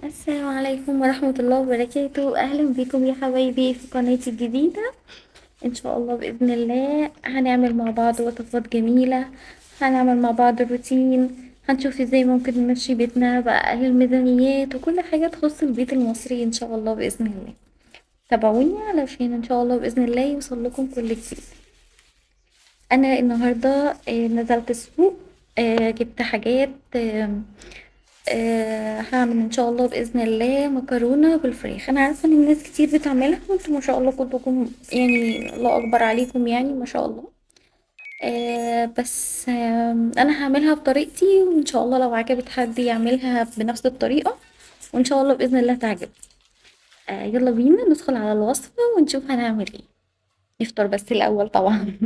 السلام عليكم ورحمة الله وبركاته. أهلا بكم يا حبايبي في قناتي الجديدة. إن شاء الله بإذن الله هنعمل مع بعض وصفات جميلة، هنعمل مع بعض روتين، هنشوف ازاي ممكن نمشي بيتنا بأقل الميزانيات وكل حاجة تخص البيت المصري إن شاء الله بإذن الله. تابعوني علشان إن شاء الله بإذن الله يوصل لكم كل جديد. أنا النهاردة نزلت السوق، جبت حاجات. هعمل ان شاء الله باذن الله مكرونه بالفراخ. انا عارفه ان الناس كتير بتعملها وانتم ما شاء الله كلكم يعني الله اكبر عليكم يعني ما شاء الله. بس انا هعملها بطريقتي وان شاء الله لو عجبت حد يعملها بنفس الطريقه وان شاء الله باذن الله تعجب. يلا بينا ندخل على الوصفه ونشوف هنعمل ايه. نفطر بس الاول طبعا.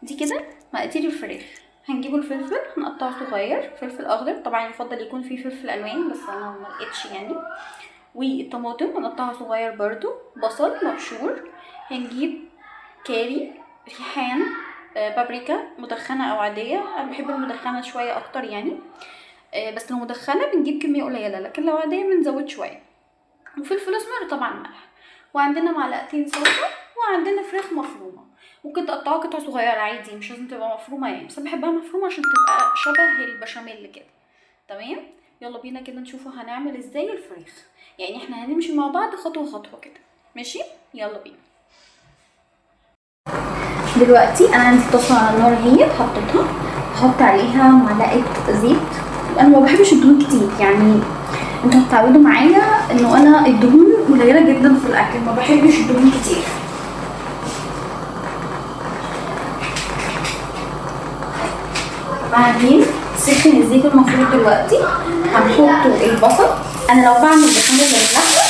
دي كده مقادير الفراخ. هنجيب الفلفل هنقطعه صغير، فلفل اخضر طبعا يفضل يكون فيه فلفل الوان بس انا ما لقيتش يعني. والطماطم هنقطعها صغير برضو، بصل مبشور، هنجيب كاري، ريحان، بابريكا مدخنه او عاديه. انا بحب المدخنه شويه اكتر يعني، بس لو مدخنه بنجيب كميه قليله لكن لو عاديه بنزود شويه. وفلفل اسمر طبعا ملح، وعندنا معلقتين صلصه، وعندنا فراخ مفرومه. ممكن تقطعوها قطع صغيره عادي، مش لازم تبقى مفرومه يعني، بس انا بحبها مفرومه عشان تبقى شبه البشاميل كده. تمام، يلا بينا كده نشوفوا هنعمل ازاي الفراخ. يعني احنا هنمشي مع بعض خطوه خطوه كده، ماشي؟ يلا بينا. دلوقتي انا عندي طاسه على النار اهي حطيتها، هحط عليها معلقه زيت. انا ما بحبش الدهون كتير يعني، انتوا هتتعودوا معايا انه انا الدهون قليله جدا في الاكل، ما بحبش الدهون كتير. بعدين سخن الزيت المفروض دلوقتي هنحط البصل. انا لو بعمل بشاميل باللحمه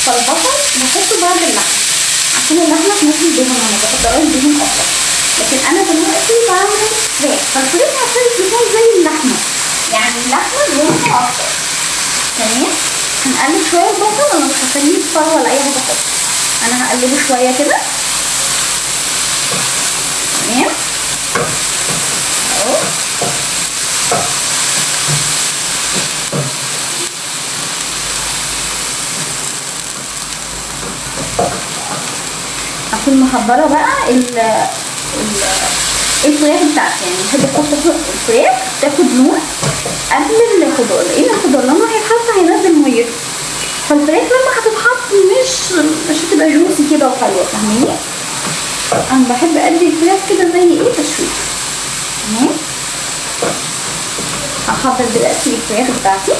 فالبصل بحطه بعد اللحمه عشان اللحمه تنزل دهون، انا ما بقدرش دهون اكتر. لكن انا دلوقتي بعمل فراخ، فالفراخ عشان تكون زي اللحمه يعني اللحمه دهونها اكتر. تمام، هنقلب شويه البصل، انا مش هخليه يصفر ولا اي حاجه خالص، انا هقلبه شويه كده. تمام اهو. اكون محضره بقى الفراخ بتاعتي، يعني بحب احط الفراخ تاخد لون قبل الخضار، لان الخضار لما هيتحط هينزل ميته، فالفراخ لما هتتحط مش هتبقى جوسي كده وحلوه، فاهماني؟ انا بحب ادي الفراخ كده زي ايه تشويح. تمام، هحضر دلوقتي الفراخ بتاعتي.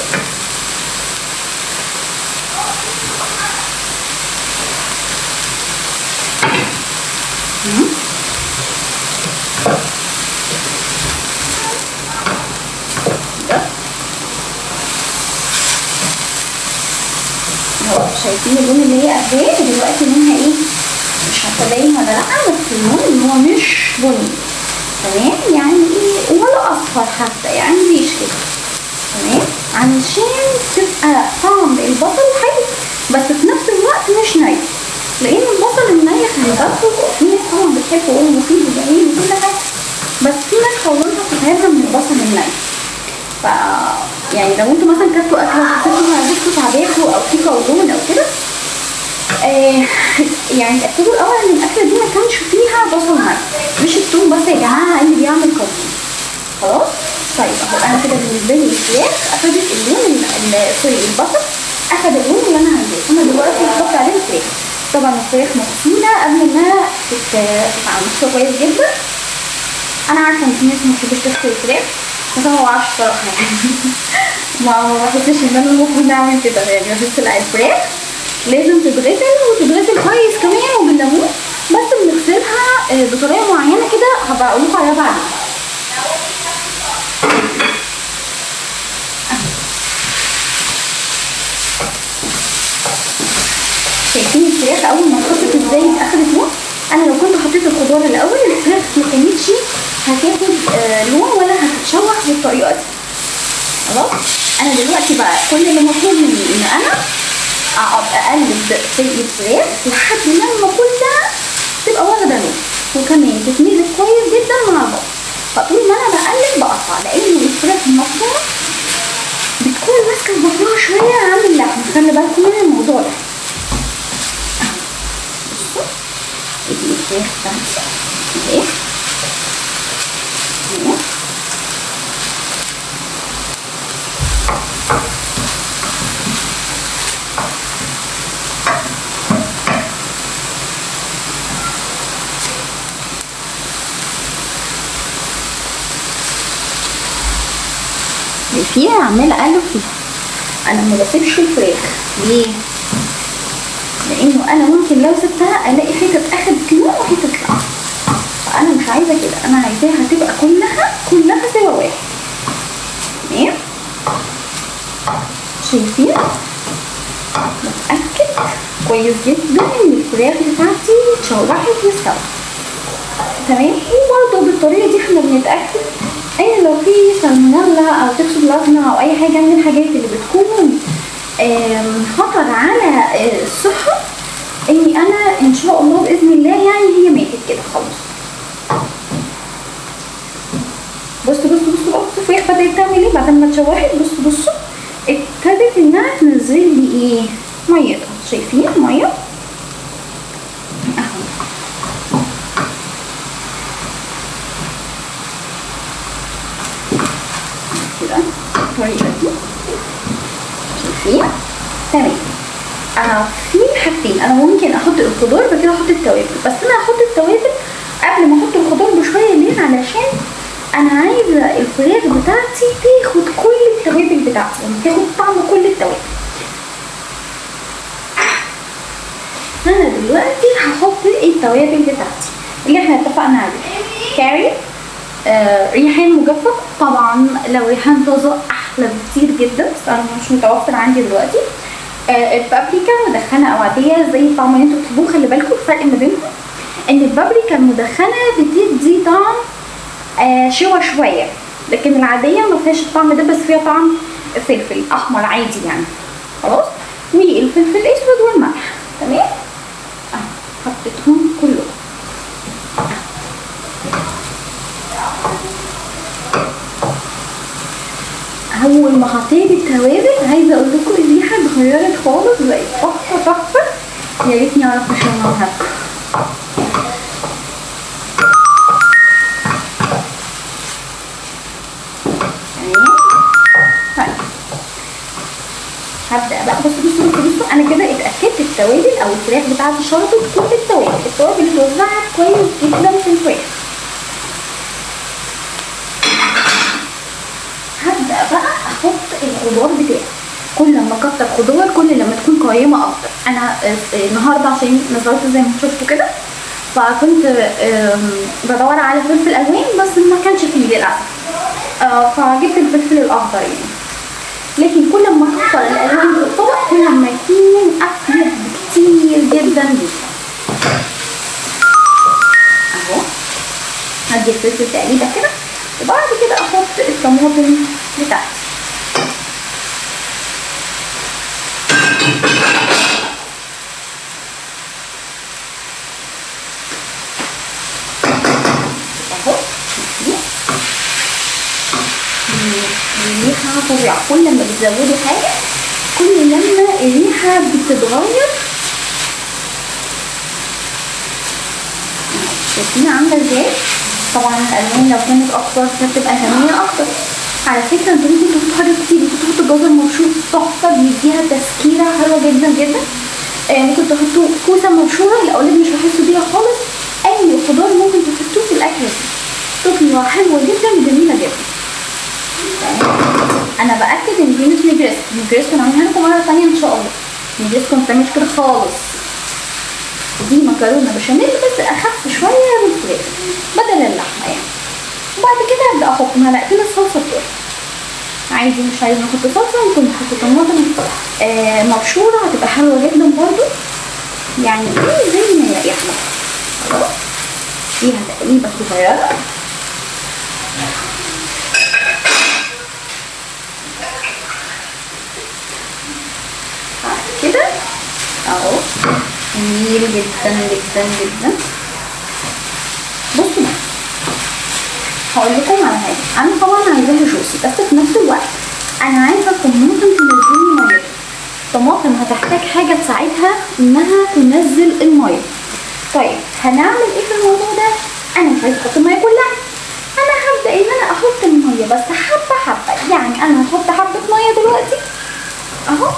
اهو شايفين اللون اللي هي اخداه دلوقتي، لونها ايه؟ مش عارفه باين ولا لا، بس اللون اللي هو مش بني. تمام، يعني ايه ولا اصفر حتى، يعني ليش كده. تمام، علشان تبقى طعم البصل حلو بس في نفس الوقت مش ني، لان البصل الني خلي بالكوا في ناس طبعا بتحبه وهو مفيد وجميل وكل حاجه، بس في ناس حولتها تتهرب من البصل الني. ف يعني لو انتوا مثلا كلتوا اكله وحسيتوا معدتكوا تعباكوا او في قولون او كده، يعني اتاكدوا الاول ان الاكله دي ما كانش فيها بصل ني، مش التوم بس يا جماعه اللي بيعمل قولون. خلاص، طيب اهو انا كده بالنسبه لي الفراخ اخدت اللون سوري البصل اخد اللون اللي انا عايزاه. انا دلوقتي هحط عليه الفراخ. طبعا الفراخ مغسوله قبل ما تتعمل كويس جدا. انا عارفه ان في ناس ما بتحبش تغسل الفراخ بس انا ما بعرفش الصراحه يعني. ما بحسش ان انا المفروض اعمل كده يعني، بحس لا، الفراخ لازم تتغسل وتتغسل كويس كمان وبالليمون، بس بنغسلها بطريقه معينه كده هبقى اقول لكم عليها بعدين. شايفين الفراخ اول ما اتحطت ازاي اخدت لون؟ انا لو كنت حطيت الخضار الاول الفراخ ما كانتش هتاخد لون ولا هتتشوح بالطريقه دي. خلاص، انا دلوقتي بقى كل اللي مطلوب مني ان انا اقعد اقلب في الفراخ لحد لما كلها تبقى واخده لون، وكمان تتمزج كويس جدا مع بعض. فطول ما انا بقلب بقطع، لان الفراخ المفرومه بتكون ماسكه في بطنها شويه خلي بالكم من الموضوع ده. بصوا ادي الفراخ بتاعتي اهي اهي. فيها عماله اقلب فيها، انا ما بسيبش الفراخ. ليه؟ لانه انا ممكن لو سبتها الاقي حتت اخدت لون وحتت لا، فانا مش عايزه كده، انا عايزاها تبقى كلها سوا واحد. تمام؟ شايفين؟ بتاكد كويس جدا ان الفراخ بتاعتي اتشوحت واستوت. تمام؟ وبرده بالطريقه دي احنا بنتاكد ان لو في سالمونيلا او توكسوبلازما او اي حاجه من الحاجات اللي بتكون خطر على الصحه، اني انا ان شاء الله باذن الله يعني هي ماتت كده خلاص. بصوا الفراخ بدات تعمل ايه بعد ما اتشوحت. بصوا ابتدت انها تنزل لي ايه؟ ميتها. شايفين ميه اهو. كده الطريقه دي شايفين؟ تمام. في حاجتين انا ممكن احط الخضار بعد كده احط التوابل، بس انا هحط التوابل قبل ما احط الخضار بشويه. ليه؟ علشان انا عايزه الفراخ بتاعتي تاخد كل التوابل بتاعتي، يعني تاخد طعم كل التوابل. انا دلوقتي هحط التوابل بتاعتي اللي احنا اتفقنا عليها. كاري، ريحان مجفف، طبعا لو ريحان طازه احلى بكتير جدا، بس انا مش متوفر عندي دلوقتي. البابريكا مدخنه او عاديه زي الطعم اللي انتوا بتحبوه. خلي بالكم الفرق ما بينهم ان البابريكا المدخنه بتدي طعم شوى شويه، لكن العاديه ما فيهاش الطعم ده، بس فيها طعم فلفل احمر عادي يعني. خلاص. والفلفل الاسود والملح. تمام. حطيتهم كلهم. اول ما حطيت التوابل عايزه اقول لكم الريحه اتغيرت خالص، بقت تحفه. يا ريتني اعرف اشربها. هبدا بقى. بصوا انا كده اتاكدت التوابل او الفراخ بتاعتي شربت كل التوابل. التوابل اتوزعت كويس جدا في الفراخ. هبدا بقى احط الخضار بتاعي. كل ما اكتر خضار كل لما تكون قيمه اكتر. انا النهارده عشان نزلت زي ما شفتوا كده، فكنت بدور على فلفل الوان بس ما كانش فيه للاسف، فجبت الفلفل الاخضر يعني. لكن كل ما اكتر الالوان في الطبق كل ما يكون افيد بكتير جدا جدا. اهو هدي الفلفل تقليبه كده، وبعد كده احط الطماطم بتاعتي. اهو الريحه فظيعه. كل ما بتزودوا حاجه كل لما الريحه بتتغير. شايفين عامله ازاي؟ طبعا الالوان لو كانت اكتر هتبقى غنيه اكتر. على فكره انتوا ممكن تحطوا حاجات كتير، ممكن تحطوا جزر مبشور تحفه بيديها تسكيره حلوه جدا جدا. ممكن تحطوا كوسه مبشوره، الاولاد مش هيحسوا بيها خالص. اي خضار ممكن تحطوه في الاكله دي تطلع حلوه جدا وجميله جدا. انا باكد ان دي مش نجريسكو هنعملها لكم مره ثانيه ان شاء الله. نجريسكو ما بتعملش كده خالص. دي مكرونه بشاميل بس اخف شويه من الفراخ بدل اللحمه يعني. وبعد كده هبدا احط معلقتين الصلصه بتوعي. عادي مش عايزه نحط صلصه ممكن نحط طماطم مبشوره، هتبقى حلوه جدا برضو يعني. ايه زي ما يريحنا. خلاص. فيها تقليبه صغيره. كده اهو جميل جدا جدا جدا. بصوا بقى هقول لكم على حاجه. انا طبعا عايزاها جوسي بس في نفس الوقت انا عايزه الطماطم تنزل لي ميتها. الطماطم هتحتاج حاجه تساعدها انها تنزل الميه. طيب هنعمل ايه في الموضوع ده؟ انا مش عايزه احط الميه كلها، انا هبدا ان انا احط الميه بس حبه حبه. يعني انا هحط حبه ميه دلوقتي اهو،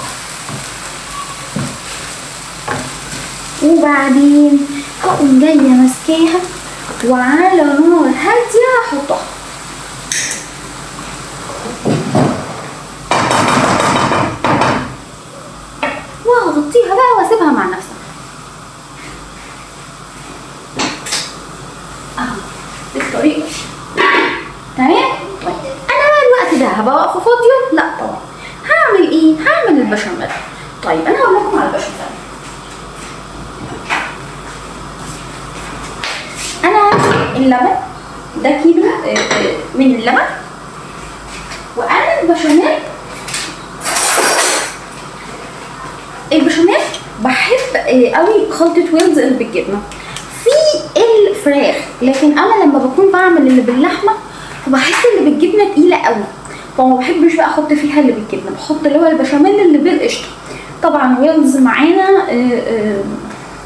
وبعدين هقوم جايه ماسكاها وعلى نار هاديه هحطها. وهغطيها بقى واسيبها مع نفسها اهو بالطريقه دي. تمام. طيب انا بقى الوقت ده هبقى واقفه فاضيه؟ لا طبعا. هعمل ايه؟ هعمل البشاميل. طيب انا هقول لكم على البشاميل. انا عندي اللبن ده كيلو من اللبن، وانا البشاميل بحب قوي خلطه ويلز اللي بالجبنه في الفراخ، لكن انا لما بكون بعمل اللي باللحمه فبحس اللي بالجبنه تقيله قوي، فما بحبش بقى احط فيها اللي بالجبنه، بحط اللي هو البشاميل اللي بالقشطه. طبعا ويلز معانا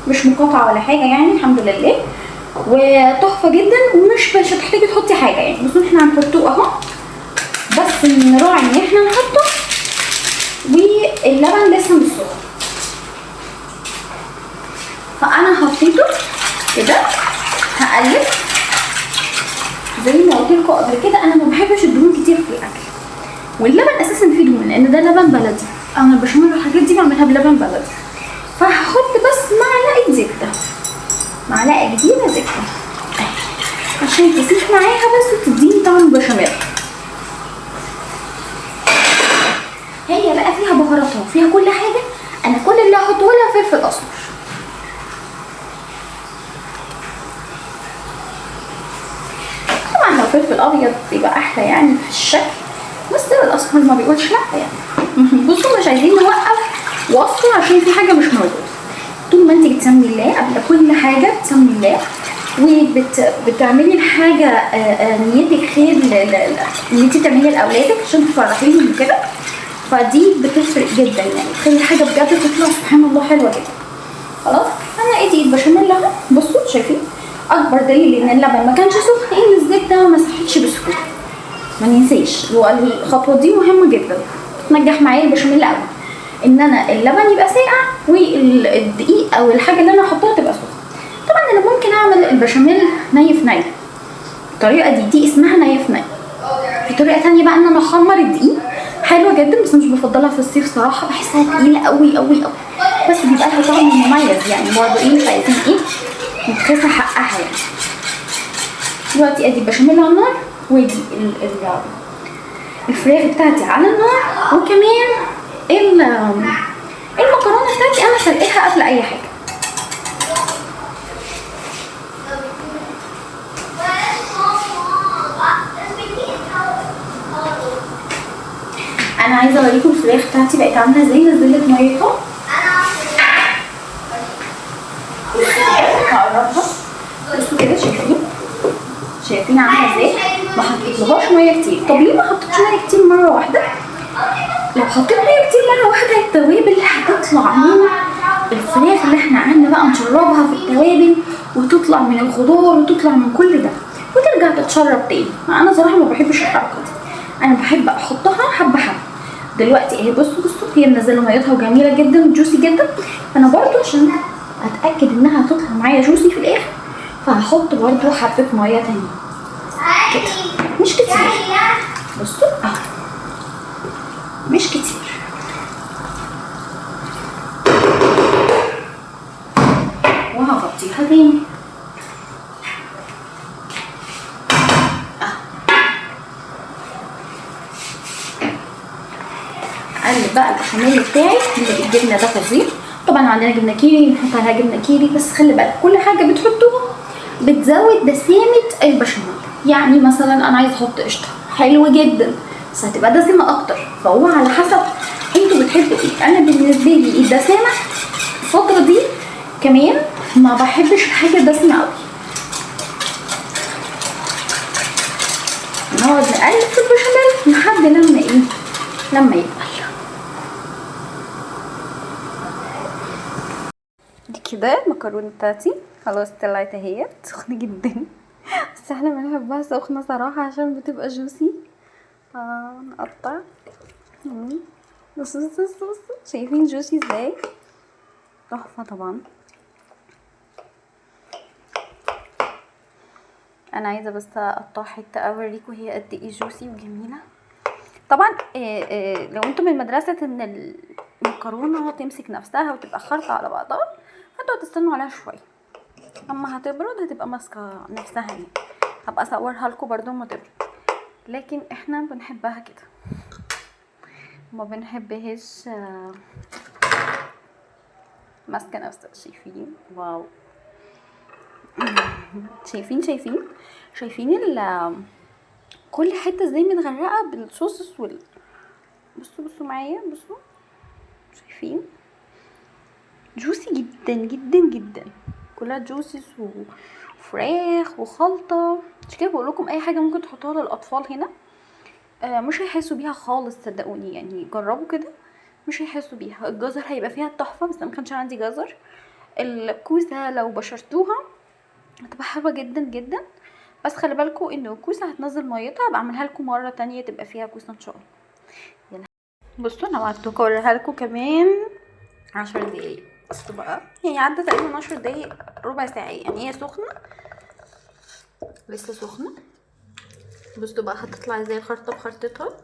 مش مقاطعه ولا حاجه يعني الحمد لله، وتحفه جدا ومش هتحتاجي تحطي حاجه يعني. بصوا احنا هنحطوه اهو، بس نراعي ان احنا نحطه واللبن لسه مش سخن. فانا حطيته كده، هقلب زي ما قلت لكم قبل كده. انا ما بحبش الدهون كتير في الاكل، واللبن اساسا فيه دهون لان ده لبن بلدي. انا البشاميل والحاجات دي بعملها بلبن بلدي. فهحط بس معلقه زبده، معلقه كبيره زبده عشان تسيح معاها بس وتديني طعم البشاميل. هي بقى فيها بهاراتها وفيها كل حاجه، انا كل اللي هحطه لها فلفل اسمر. طبعا لو فلفل ابيض يبقى احلى يعني في الشكل، بس الاسمر ما بيقولش لا يعني. بصوا مش عايزين نوقف وصفه عشان في حاجه مش موجوده. طول ما انت بتسمي الله قبل كل حاجه، بتسمي الله وبتعملي الحاجه نيتك خير ان انت تعمليها لاولادك عشان تفرحيهم وكده، فدي بتفرق جدا يعني، تخلي الحاجه بجد تطلع سبحان الله حلوه جدا. خلاص انا ايدي البشاميل اهو، بصوا شايفين اكبر دليل ان اللبن ما كانش سخن ان الزبده ما ساحتش بسهوله. ما ننساش الخطوه دي مهمه جدا، تنجح معايا البشاميل قوي، ان انا اللبن يبقى ساقع والدقيق او الحاجه اللي انا هحطها تبقى سخنه. طبعا انا ممكن اعمل البشاميل ني في ني، الطريقه دي اسمها ني في ني. في طريقه ثانيه بقى ان انا احمر الدقيق، حلوه جدا بس مش بفضلها في الصيف صراحه، بحسها تقيله قوي قوي قوي، بس بيبقى لها طعم مميز يعني برضه ايه، مش عايزين ايه نتخسى حقها يعني. دلوقتي ادي البشاميل على النار، وادي الفراخ بتاعتي على النار، وكمان المكرونه بتاعتي انا سلقاها قبل اي حاجه. انا عايزه اوريكم الفراخ بتاعتي بقت عامله ازاي، نزلت ميتها. هقربها، بصوا كده شايفين عامله ازاي؟ ما حطيتلهاش ميه كتير. طب ليه ما حطيتش ميه كتير مره واحده؟ لو حطيت ميه كتير مره واحده التوابل هتطلع من الفراخ اللي احنا قعدنا بقى نشربها في التوابل، وتطلع من الخضار وتطلع من كل ده وترجع تتشرب تاني. انا صراحه ما بحبش الحركه دي، انا بحب احطها حبه حبه. دلوقتي اهي بصوا هي منزله ميتها وجميله جدا وجوسي جدا، فانا برضو عشان اتاكد انها هتطلع معايا جوسي في الاخر فهحط برضو حبه ميه تانيه كده، مش كتير. بصوا اهو مش كتير. وهغطيها تاني اقلب بقى البشاميل بتاعي اللي بالجبنه ده فظيع. طبعا عندنا جبنه كيري نحط عليها جبنه كيري، بس خلي بالك كل حاجه بتحطوها بتزود دسامه البشاميل. يعني مثلا انا عايز احط قشطه حلوه جدا بس هتبقى دسمه اكتر، فهو على حسب انتوا بتحبوا ايه. انا بالنسبه لي الدسامه الفتره دي كمان ما بحبش الحاجه دسمه قوي. نقعد نقلب في البشاميل لحد لما ايه، لما يتقل. كده المكرونه بتاعتي خلاص طلعت اهي سخنه جدا بس احنا بنحبها سخنه صراحه عشان بتبقى جوسي. نقطع. بصوا شايفين جوسي ازاي؟ تحفه طبعا. انا عايزه بس اقطع حته اوريكم هي قد ايه جوسي وجميله. طبعا لو انتم من مدرسه ان المكرونه تمسك نفسها وتبقى خلطه على بعضها هتقعدوا تستنوا عليها شويه، اما هتبرد هتبقى ماسكه نفسها يعني. هبقى اصورها لكم برضو ما تبرد، لكن احنا بنحبها كده ما بنحبهاش ماسكه نفسها. شايفين؟ واو. شايفين كل حته ازاي متغرقه بالصوص بصوا معايا، بصوا شايفين جوسي جدا جدا جدا، كلها جوسيس وفراخ وخلطه. مش كده بقول لكم اي حاجه ممكن تحطوها للاطفال هنا مش هيحسوا بيها خالص صدقوني، يعني جربوا كده مش هيحسوا بيها. الجزر هيبقى فيها تحفه بس انا ما كانش عندي جزر. الكوسه لو بشرتوها هتبقى حلوه جدا جدا، بس خلي بالكم ان الكوسه هتنزل ميتها. بعملها لكم مره تانية تبقى فيها كوسه ان شاء الله. يلا بصوا انا وعدتكم اوريها لكم كمان 10 دقايق. بصوا بقى يعني عدى تقريبا 10 دقايق ربع ساعه، يعني هي سخنه لسه سخنه. بصوا بقى هتطلع ازاي الخرطه بخرطتها.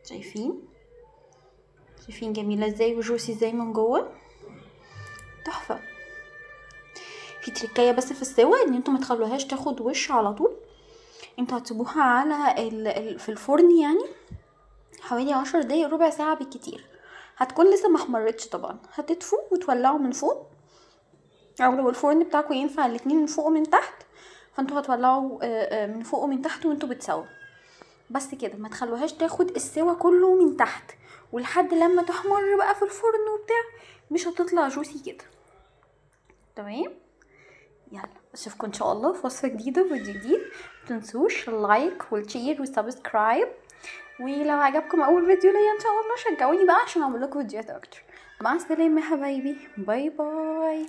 شايفين جميله ازاي وجوسي ازاي من جوه، تحفه. في تركايه بس في السوا ان انتوا ما تخلوهاش تاخد وش على طول، انتوا هتسيبوها على في الفرن يعني حوالي 10 دقايق ربع ساعه بالكتير. هتكون لسه ما احمرتش طبعا، هتدفوا وتولعوا من فوق، او لو الفرن بتاعكم ينفع الاتنين من فوق ومن تحت فانتوا هتولعوا من فوق ومن تحت وانتوا بتسووا. بس كده ما تخلوهاش تاخد السوا كله من تحت ولحد لما تحمر بقى في الفرن وبتاع، مش هتطلع جوسي كده. تمام. يلا اشوفكم ان شاء الله في وصفه جديده وفيديو جديد. متنسوش اللايك والشير والسبسكرايب، ولو عجبكم اول فيديو ليا ان شاء الله شجعوني بقى عشان اعمل لكم فيديوهات اكتر. مع السلامه يا حبايبي، باي باي.